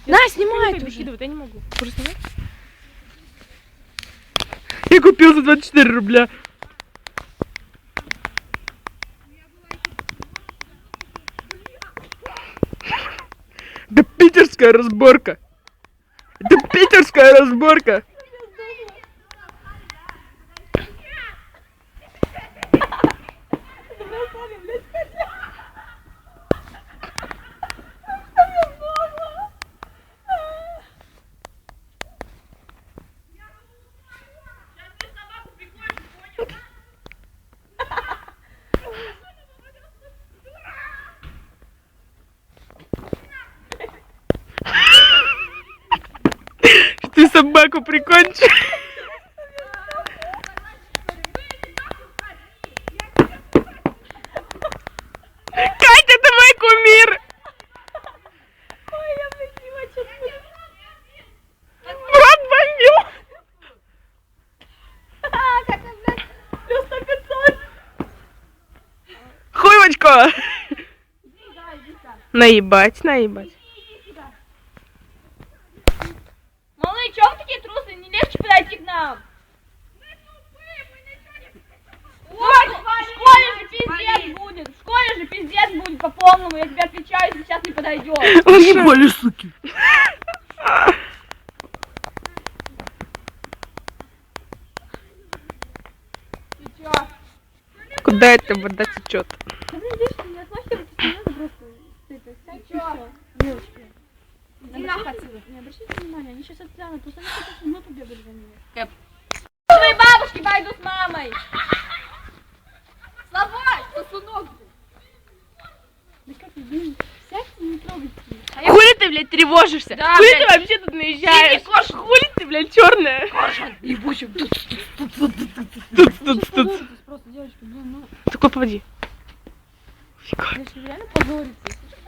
На, снимай уже. Выкидывать, я не могу. Уже снимать? Я купил за 24 рубля. Это питерская разборка. Это питерская разборка. Ты собаку прикончишь. Катя, ты мой кумир. Ой, я влетела что-то. Брат бомбил. Как он, блядь, плюс 500. Хуйвочка. Наебать, наебать. Малые, чё вы такие трусы? Не легче подойти к нам? Ой, в школе же пиздец будет. В школе же пиздец будет по полному. Я тебе отвечаю, если сейчас не подойдешь. Ебали, суки. Ты чё? Куда это вода течет? Да блин, видишь, не отмахивайтесь, не надо просто. Ты чё? Девушки. Иди нахуй отсюда. Не обращайте внимания, они сейчас отстанут. Просто они сейчас в минуту бегали за ними. К твоей бабушке пойду с мамой. Славай, сосунок. Да как вы, блин, сядьте, не трогайте. Хули ты, блядь, тревожишься? Да, Хули блядь. ты вообще тут наезжаешь? Хули ты, блядь, черная? Ебучий. Тут. Просто, девочки, блин, ну. Такой поводи. Девочки, вы реально позоритесь.